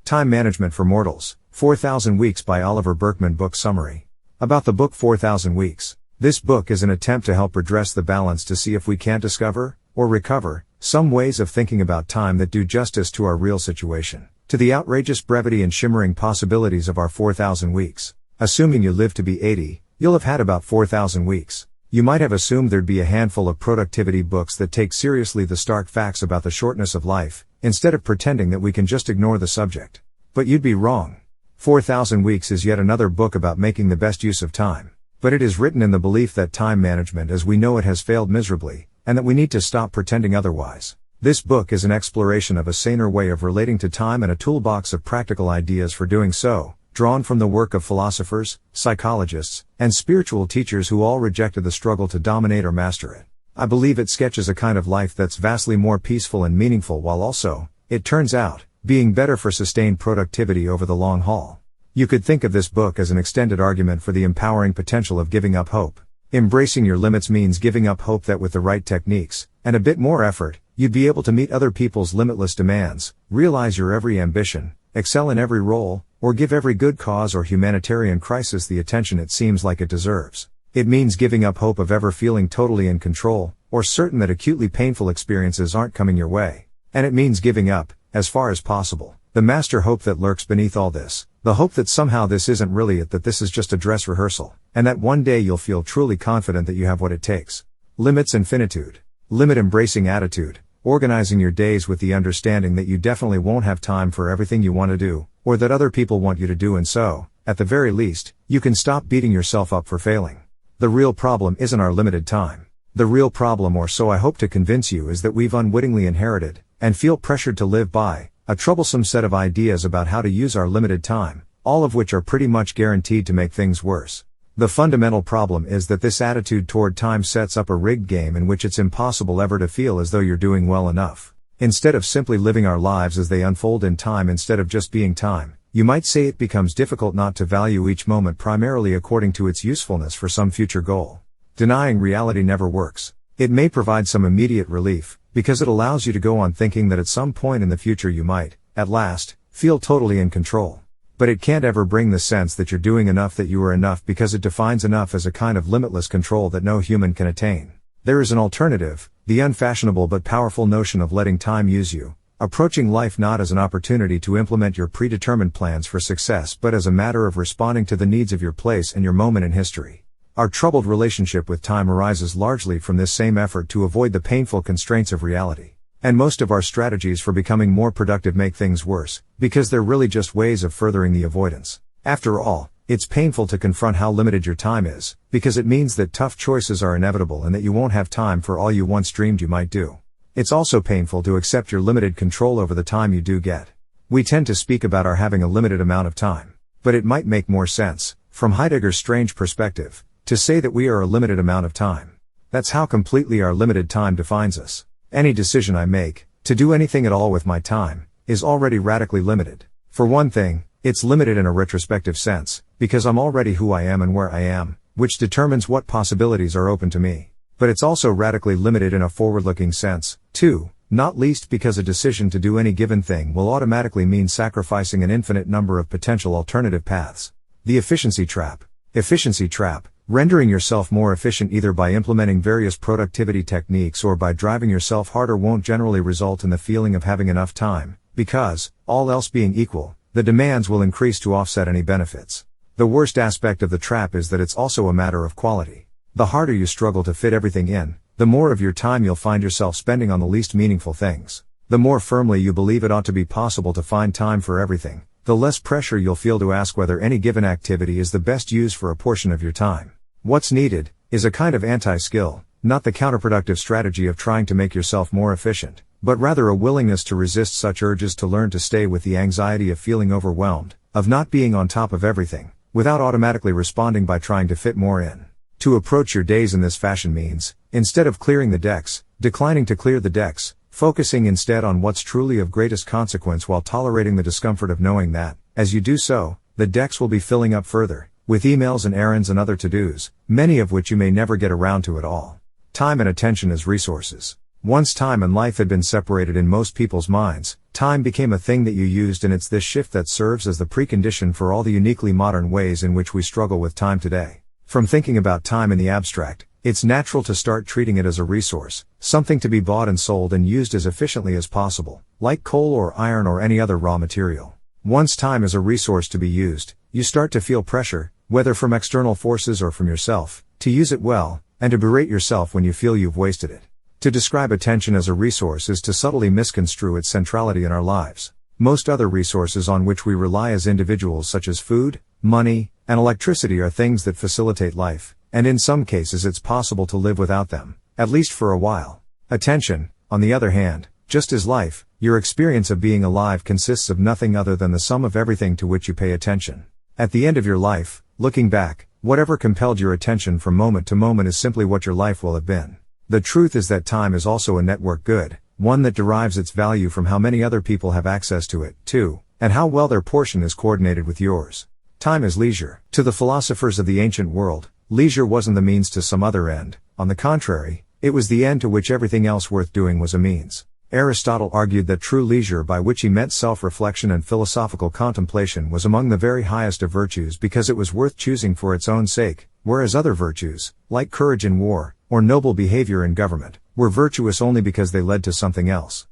Time Management for Mortals, 4,000 Weeks by Oliver Burkeman. Book summary. About the book 4,000 Weeks. This book is an attempt to help redress the balance to see if we can't discover, or recover, some ways of thinking about time that do justice to our real situation, to the outrageous brevity and shimmering possibilities of our 4,000 weeks. Assuming you live to be 80, you'll have had about 4,000 weeks. You might have assumed there'd be a handful of productivity books that take seriously the stark facts about the shortness of life, instead of pretending that we can just ignore the subject. But you'd be wrong. 4,000 Weeks is yet another book about making the best use of time. But it is written in the belief that time management as we know it has failed miserably, and that we need to stop pretending otherwise. This book is an exploration of a saner way of relating to time and a toolbox of practical ideas for doing so, drawn from the work of philosophers, psychologists, and spiritual teachers who all rejected the struggle to dominate or master it. I believe it sketches a kind of life that's vastly more peaceful and meaningful while also, it turns out, being better for sustained productivity over the long haul. You could think of this book as an extended argument for the empowering potential of giving up hope. Embracing your limits means giving up hope that with the right techniques, and a bit more effort, you'd be able to meet other people's limitless demands, realize your every ambition, excel in every role, or give every good cause or humanitarian crisis the attention it seems like it deserves. It means giving up hope of ever feeling totally in control, or certain that acutely painful experiences aren't coming your way. And it means giving up, as far as possible, the master hope that lurks beneath all this, the hope that somehow this isn't really it, that this is just a dress rehearsal, and that one day you'll feel truly confident that you have what it takes. Limits and finitude. Limit embracing attitude. Organizing your days with the understanding that you definitely won't have time for everything you want to do, or that other people want you to do, and so, at the very least, you can stop beating yourself up for failing. The real problem isn't our limited time. The real problem, or so I hope to convince you, is that we've unwittingly inherited, and feel pressured to live by, a troublesome set of ideas about how to use our limited time, all of which are pretty much guaranteed to make things worse. The fundamental problem is that this attitude toward time sets up a rigged game in which it's impossible ever to feel as though you're doing well enough. Instead of simply living our lives as they unfold in time instead of just being time, you might say it becomes difficult not to value each moment primarily according to its usefulness for some future goal. Denying reality never works. It may provide some immediate relief, because it allows you to go on thinking that at some point in the future you might, at last, feel totally in control. But it can't ever bring the sense that you're doing enough, that you are enough, because it defines enough as a kind of limitless control that no human can attain. There is an alternative, the unfashionable but powerful notion of letting time use you, approaching life not as an opportunity to implement your predetermined plans for success but as a matter of responding to the needs of your place and your moment in history. Our troubled relationship with time arises largely from this same effort to avoid the painful constraints of reality. And most of our strategies for becoming more productive make things worse, because they're really just ways of furthering the avoidance. After all, it's painful to confront how limited your time is, because it means that tough choices are inevitable and that you won't have time for all you once dreamed you might do. It's also painful to accept your limited control over the time you do get. We tend to speak about our having a limited amount of time. But it might make more sense, from Heidegger's strange perspective, to say that we are a limited amount of time. That's how completely our limited time defines us. Any decision I make, to do anything at all with my time, is already radically limited. For one thing, it's limited in a retrospective sense, because I'm already who I am and where I am, which determines what possibilities are open to me. But it's also radically limited in a forward-looking sense, too, not least because a decision to do any given thing will automatically mean sacrificing an infinite number of potential alternative paths. The efficiency trap. Efficiency trap. Rendering yourself more efficient either by implementing various productivity techniques or by driving yourself harder won't generally result in the feeling of having enough time, because, all else being equal, the demands will increase to offset any benefits. The worst aspect of the trap is that it's also a matter of quality. The harder you struggle to fit everything in, the more of your time you'll find yourself spending on the least meaningful things. The more firmly you believe it ought to be possible to find time for everything, the less pressure you'll feel to ask whether any given activity is the best use for a portion of your time. What's needed is a kind of anti-skill, not the counterproductive strategy of trying to make yourself more efficient, but rather a willingness to resist such urges, to learn to stay with the anxiety of feeling overwhelmed, of not being on top of everything, without automatically responding by trying to fit more in. To approach your days in this fashion means, instead of clearing the decks, declining to clear the decks, focusing instead on what's truly of greatest consequence while tolerating the discomfort of knowing that, as you do so, the decks will be filling up further, with emails and errands and other to-dos, many of which you may never get around to at all. Time and attention as resources. Once time and life had been separated in most people's minds, Time became a thing that you used, and it's this shift that serves as the precondition for all the uniquely modern ways in which we struggle with time today. From thinking about time in the abstract, it's natural to start treating it as a resource, something to be bought and sold and used as efficiently as possible, like coal or iron or any other raw material. Once time is a resource to be used, you start to feel pressure, whether from external forces or from yourself, to use it well, and to berate yourself when you feel you've wasted it. To describe attention as a resource is to subtly misconstrue its centrality in our lives. Most other resources on which we rely as individuals, such as food, money, and electricity, are things that facilitate life, and in some cases it's possible to live without them, at least for a while. Attention, on the other hand, just as life, your experience of being alive consists of nothing other than the sum of everything to which you pay attention. At the end of your life, looking back, whatever compelled your attention from moment to moment is simply what your life will have been. The truth is that time is also a network good, one that derives its value from how many other people have access to it, too, and how well their portion is coordinated with yours. Time is leisure. To the philosophers of the ancient world, leisure wasn't the means to some other end. On the contrary, it was the end to which everything else worth doing was a means. Aristotle argued that true leisure, by which he meant self-reflection and philosophical contemplation, was among the very highest of virtues because it was worth choosing for its own sake, whereas other virtues, like courage in war, or noble behavior in government, were virtuous only because they led to something else.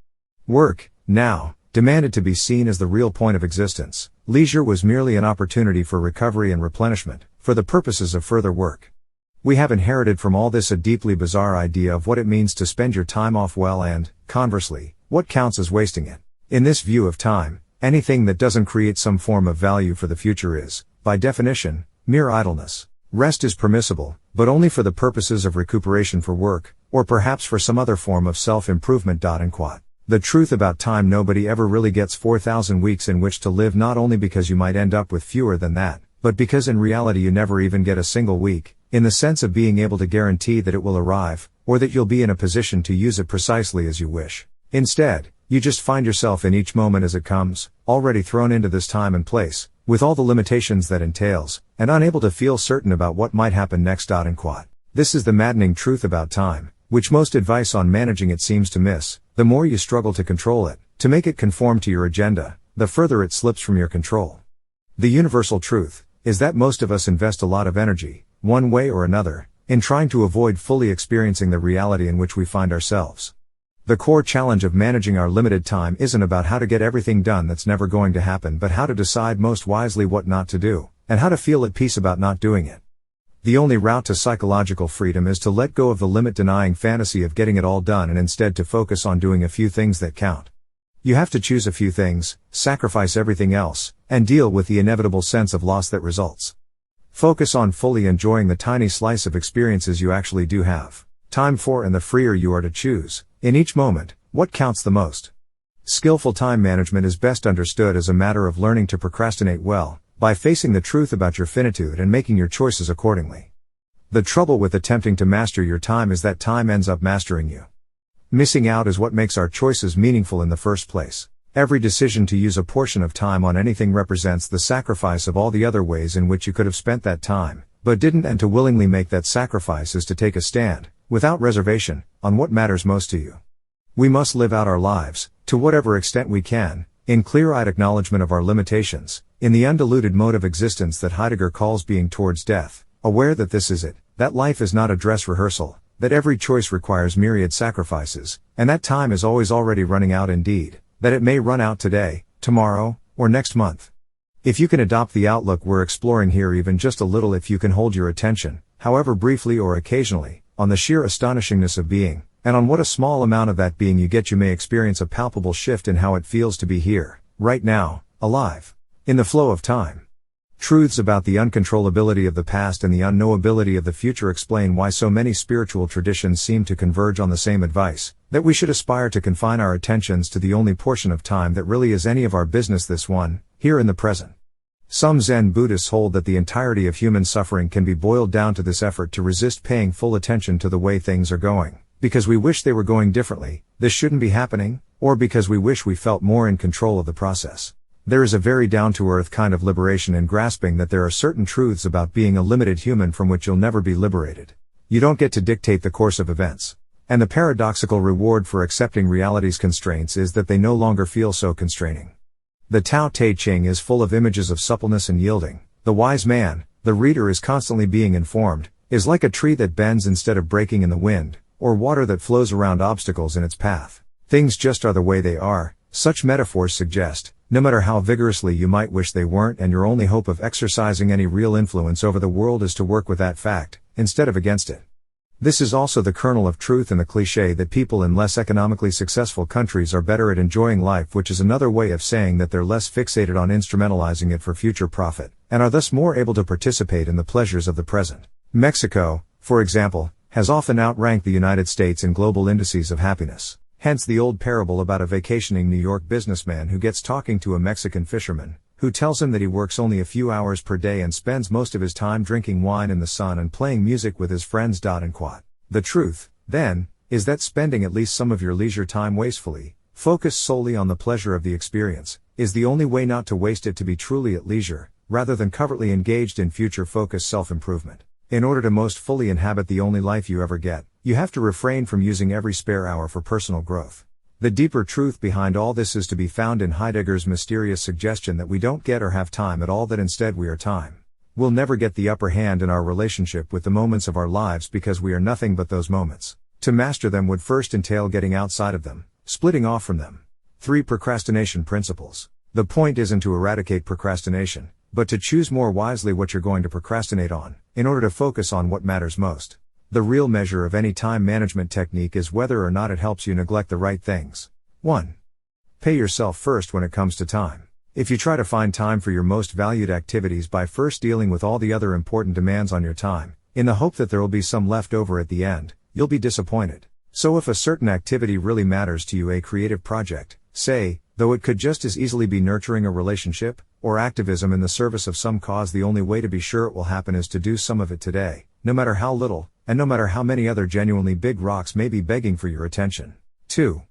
Work, now, demanded to be seen as the real point of existence. Leisure was merely an opportunity for recovery and replenishment, for the purposes of further work. We have inherited from all this a deeply bizarre idea of what it means to spend your time off well and, conversely, what counts as wasting it. In this view of time, anything that doesn't create some form of value for the future is, by definition, mere idleness. Rest is permissible, but only for the purposes of recuperation for work, or perhaps for some other form of self-improvement. The truth about time: nobody ever really gets 4,000 weeks in which to live, not only because you might end up with fewer than that, but because in reality you never even get a single week, in the sense of being able to guarantee that it will arrive, or that you'll be in a position to use it precisely as you wish. Instead, you just find yourself in each moment as it comes, already thrown into this time and place, with all the limitations that entails, and unable to feel certain about what might happen next. This is the maddening truth about time, which most advice on managing it seems to miss. The more you struggle to control it, to make it conform to your agenda, the further it slips from your control. The universal truth is that most of us invest a lot of energy, one way or another, in trying to avoid fully experiencing the reality in which we find ourselves. The core challenge of managing our limited time isn't about how to get everything done that's never going to happen, but how to decide most wisely what not to do, and how to feel at peace about not doing it. The only route to psychological freedom is to let go of the limit-denying fantasy of getting it all done and instead to focus on doing a few things that count. You have to choose a few things, sacrifice everything else, and deal with the inevitable sense of loss that results. Focus on fully enjoying the tiny slice of experiences you actually do have time for, and the freer you are to choose, in each moment, what counts the most. Skillful time management is best understood as a matter of learning to procrastinate well, by facing the truth about your finitude and making your choices accordingly. The trouble with attempting to master your time is that time ends up mastering you. Missing out is what makes our choices meaningful in the first place. Every decision to use a portion of time on anything represents the sacrifice of all the other ways in which you could have spent that time, but didn't, and to willingly make that sacrifice is to take a stand, without reservation, on what matters most to you. We must live out our lives, to whatever extent we can, in clear-eyed acknowledgement of our limitations, in the undiluted mode of existence that Heidegger calls being towards death, aware that this is it, that life is not a dress rehearsal, that every choice requires myriad sacrifices, and that time is always already running out indeed, that it may run out today, tomorrow, or next month. If you can adopt the outlook we're exploring here even just a little, if you can hold your attention, however briefly or occasionally, on the sheer astonishingness of being, and on what a small amount of that being you get, you may experience a palpable shift in how it feels to be here, right now, alive, in the flow of time. Truths about the uncontrollability of the past and the unknowability of the future explain why so many spiritual traditions seem to converge on the same advice, that we should aspire to confine our attentions to the only portion of time that really is any of our business, this one, here in the present. Some Zen Buddhists hold that the entirety of human suffering can be boiled down to this effort to resist paying full attention to the way things are going, because we wish they were going differently, this shouldn't be happening, or because we wish we felt more in control of the process. There is a very down-to-earth kind of liberation in grasping that there are certain truths about being a limited human from which you'll never be liberated. You don't get to dictate the course of events. And the paradoxical reward for accepting reality's constraints is that they no longer feel so constraining. The Tao Te Ching is full of images of suppleness and yielding. The wise man, the reader is constantly being informed, is like a tree that bends instead of breaking in the wind, or water that flows around obstacles in its path. Things just are the way they are, such metaphors suggest, no matter how vigorously you might wish they weren't, and your only hope of exercising any real influence over the world is to work with that fact, instead of against it. This is also the kernel of truth in the cliché that people in less economically successful countries are better at enjoying life, which is another way of saying that they're less fixated on instrumentalizing it for future profit, and are thus more able to participate in the pleasures of the present. Mexico, for example, has often outranked the United States in global indices of happiness. Hence the old parable about a vacationing New York businessman who gets talking to a Mexican fisherman, who tells him that he works only a few hours per day and spends most of his time drinking wine in the sun and playing music with his friends. The truth, then, is that spending at least some of your leisure time wastefully, focused solely on the pleasure of the experience, is the only way not to waste it to be truly at leisure, rather than covertly engaged in future-focused self-improvement. In order to most fully inhabit the only life you ever get, you have to refrain from using every spare hour for personal growth. The deeper truth behind all this is to be found in Heidegger's mysterious suggestion that we don't get or have time at all, that instead we are time. We'll never get the upper hand in our relationship with the moments of our lives because we are nothing but those moments. To master them would first entail getting outside of them, splitting off from them. 3 Procrastination principles. The point isn't to eradicate procrastination, but to choose more wisely what you're going to procrastinate on, in order to focus on what matters most. The real measure of any time management technique is whether or not it helps you neglect the right things. 1. Pay yourself first when it comes to time. If you try to find time for your most valued activities by first dealing with all the other important demands on your time, in the hope that there will be some left over at the end, you'll be disappointed. So if a certain activity really matters to you, a creative project, say, though it could just as easily be nurturing a relationship, or activism in the service of some cause, the only way to be sure it will happen is to do some of it today, no matter how little, and no matter how many other genuinely big rocks may be begging for your attention. 2.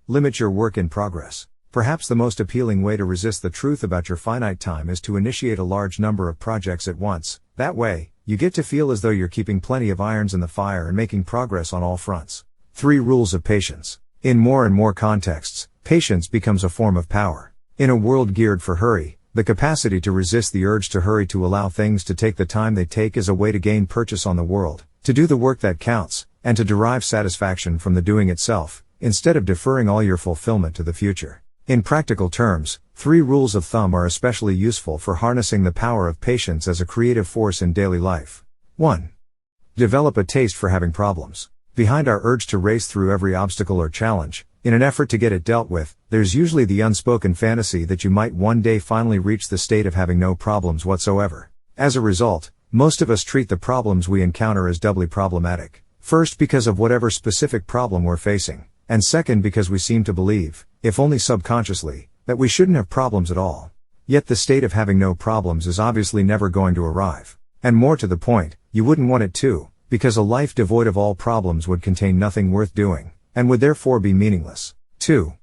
Limit your work in progress. Perhaps the most appealing way to resist the truth about your finite time is to initiate a large number of projects at once. That way, you get to feel as though you're keeping plenty of irons in the fire and making progress on all fronts. 3 Rules of patience. In more and more contexts, patience becomes a form of power. In a world geared for hurry, the capacity to resist the urge to hurry, to allow things to take the time they take, is a way to gain purchase on the world, to do the work that counts, and to derive satisfaction from the doing itself, instead of deferring all your fulfillment to the future. In practical terms, 3 rules of thumb are especially useful for harnessing the power of patience as a creative force in daily life. 1. Develop a taste for having problems. Behind our urge to race through every obstacle or challenge, in an effort to get it dealt with, there's usually the unspoken fantasy that you might one day finally reach the state of having no problems whatsoever. As a result, most of us treat the problems we encounter as doubly problematic. First, because of whatever specific problem we're facing, and second, because we seem to believe, if only subconsciously, that we shouldn't have problems at all. Yet the state of having no problems is obviously never going to arrive. And more to the point, you wouldn't want it to, because a life devoid of all problems would contain nothing worth doing, and would therefore be meaningless. 2.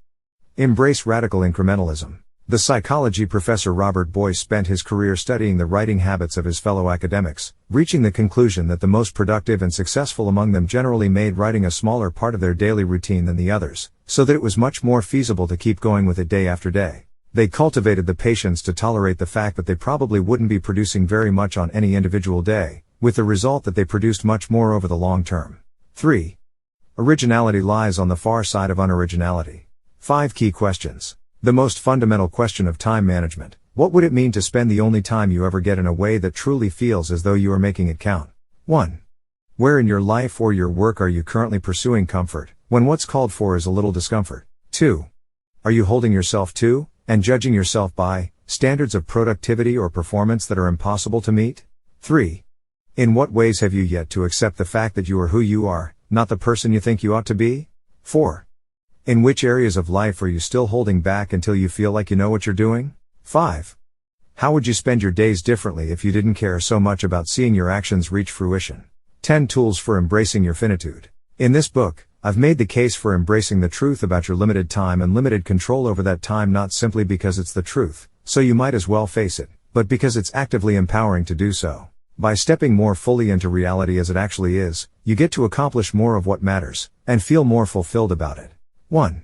Embrace radical incrementalism. The psychology professor Robert Boyce spent his career studying the writing habits of his fellow academics, reaching the conclusion that the most productive and successful among them generally made writing a smaller part of their daily routine than the others, so that it was much more feasible to keep going with it day after day. They cultivated the patience to tolerate the fact that they probably wouldn't be producing very much on any individual day, with the result that they produced much more over the long term. 3. Originality lies on the far side of unoriginality. 5 key questions. The most fundamental question of time management: what would it mean to spend the only time you ever get in a way that truly feels as though you are making it count? 1. Where in your life or your work are you currently pursuing comfort, when what's called for is a little discomfort? 2. Are you holding yourself to, and judging yourself by, standards of productivity or performance that are impossible to meet? 3. In what ways have you yet to accept the fact that you are who you are, not the person you think you ought to be? 4. In which areas of life are you still holding back until you feel like you know what you're doing? 5. How would you spend your days differently if you didn't care so much about seeing your actions reach fruition? 10 Tools for Embracing Your Finitude. In this book, I've made the case for embracing the truth about your limited time and limited control over that time, not simply because it's the truth, so you might as well face it, but because it's actively empowering to do so. By stepping more fully into reality as it actually is, you get to accomplish more of what matters, and feel more fulfilled about it. 1.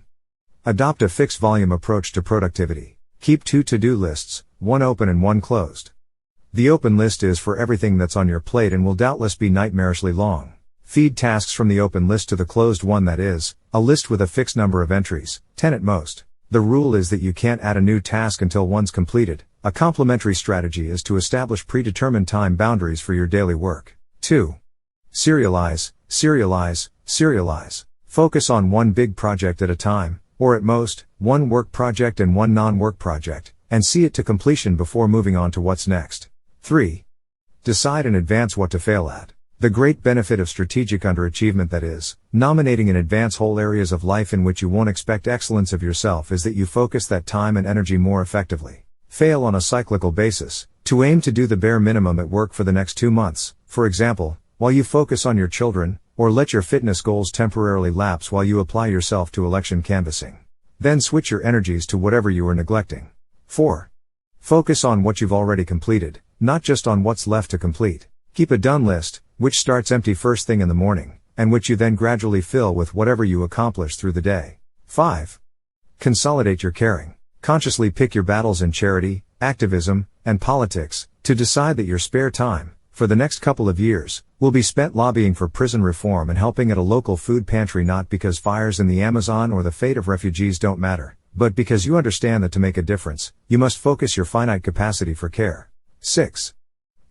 Adopt a fixed volume approach to productivity. Keep 2 to-do lists, one open and one closed. The open list is for everything that's on your plate and will doubtless be nightmarishly long. Feed tasks from the open list to the closed one, that is, a list with a fixed number of entries, 10 at most. The rule is that you can't add a new task until one's completed. A complementary strategy is to establish predetermined time boundaries for your daily work. 2. Serialize, serialize, serialize. Focus on one big project at a time, or at most, one work project and one non-work project, and see it to completion before moving on to what's next. 3. Decide in advance what to fail at. The great benefit of strategic underachievement, that is, nominating in advance whole areas of life in which you won't expect excellence of yourself, is that you focus that time and energy more effectively. Fail on a cyclical basis, to aim to do the bare minimum at work for the next 2 months, for example, while you focus on your children, or let your fitness goals temporarily lapse while you apply yourself to election canvassing. Then switch your energies to whatever you are neglecting. 4. Focus on what you've already completed, not just on what's left to complete. Keep a done list, which starts empty first thing in the morning, and which you then gradually fill with whatever you accomplish through the day. 5. Consolidate your caring. Consciously pick your battles in charity, activism, and politics, to decide that your spare time, for the next couple of years, will be spent lobbying for prison reform and helping at a local food pantry, not because fires in the Amazon or the fate of refugees don't matter, but because you understand that to make a difference, you must focus your finite capacity for care. 6.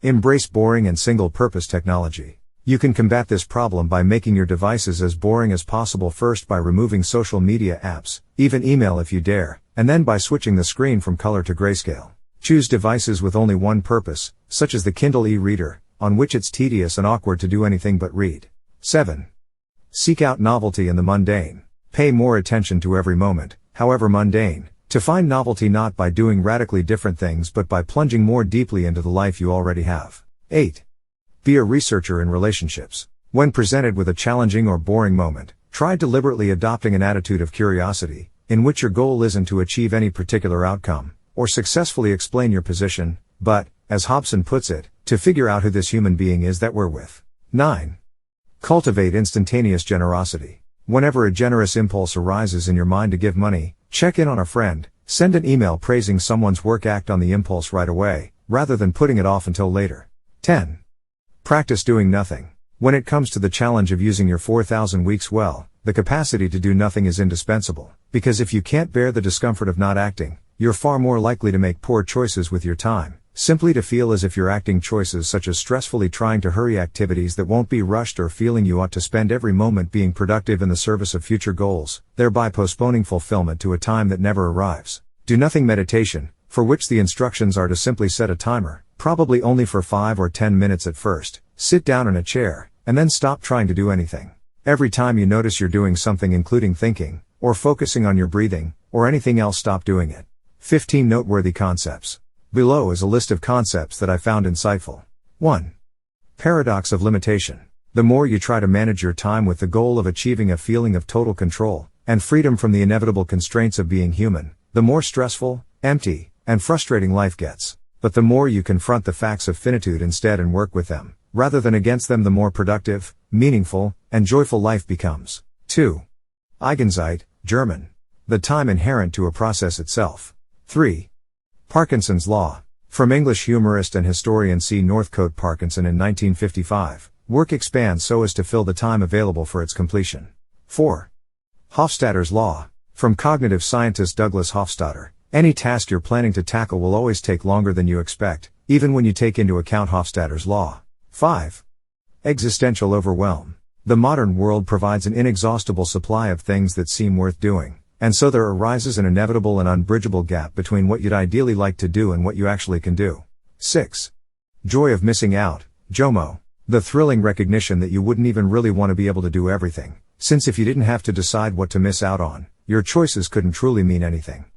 Embrace boring and single-purpose technology. You can combat this problem by making your devices as boring as possible, first by removing social media apps, even email if you dare, and then by switching the screen from color to grayscale. Choose devices with only one purpose, such as the Kindle e-reader, on which it's tedious and awkward to do anything but read. 7. Seek out novelty in the mundane. Pay more attention to every moment, however mundane, to find novelty not by doing radically different things but by plunging more deeply into the life you already have. 8. Be a researcher in relationships. When presented with a challenging or boring moment, try deliberately adopting an attitude of curiosity, in which your goal isn't to achieve any particular outcome, or successfully explain your position, but, as Hobson puts it, to figure out who this human being is that we're with. 9. Cultivate instantaneous generosity. Whenever a generous impulse arises in your mind to give money, check in on a friend, send an email praising someone's work, act on the impulse right away, rather than putting it off until later. 10. Practice doing nothing. When it comes to the challenge of using your 4,000 weeks well, the capacity to do nothing is indispensable, because if you can't bear the discomfort of not acting, you're far more likely to make poor choices with your time, simply to feel as if you're acting choices such as stressfully trying to hurry activities that won't be rushed, or feeling you ought to spend every moment being productive in the service of future goals, thereby postponing fulfillment to a time that never arrives. Do nothing meditation, for which the instructions are to simply set a timer, probably only for 5 or 10 minutes at first, sit down in a chair, and then stop trying to do anything. Every time you notice you're doing something, including thinking, or focusing on your breathing, or anything else, stop doing it. 15 noteworthy concepts. Below is a list of concepts that I found insightful. 1. Paradox of limitation. The more you try to manage your time with the goal of achieving a feeling of total control, and freedom from the inevitable constraints of being human, the more stressful, empty, and frustrating life gets. But the more you confront the facts of finitude instead and work with them, rather than against them, the more productive, meaningful, and joyful life becomes. 2. Eigenzeit, German. The time inherent to a process itself. 3. Parkinson's Law. From English humorist and historian C. Northcote Parkinson in 1955, work expands so as to fill the time available for its completion. 4. Hofstadter's Law. From cognitive scientist Douglas Hofstadter, any task you're planning to tackle will always take longer than you expect, even when you take into account Hofstadter's Law. 5. Existential overwhelm. The modern world provides an inexhaustible supply of things that seem worth doing, and so there arises an inevitable and unbridgeable gap between what you'd ideally like to do and what you actually can do. 6. Joy of missing out, JOMO. The thrilling recognition that you wouldn't even really want to be able to do everything, since if you didn't have to decide what to miss out on, your choices couldn't truly mean anything.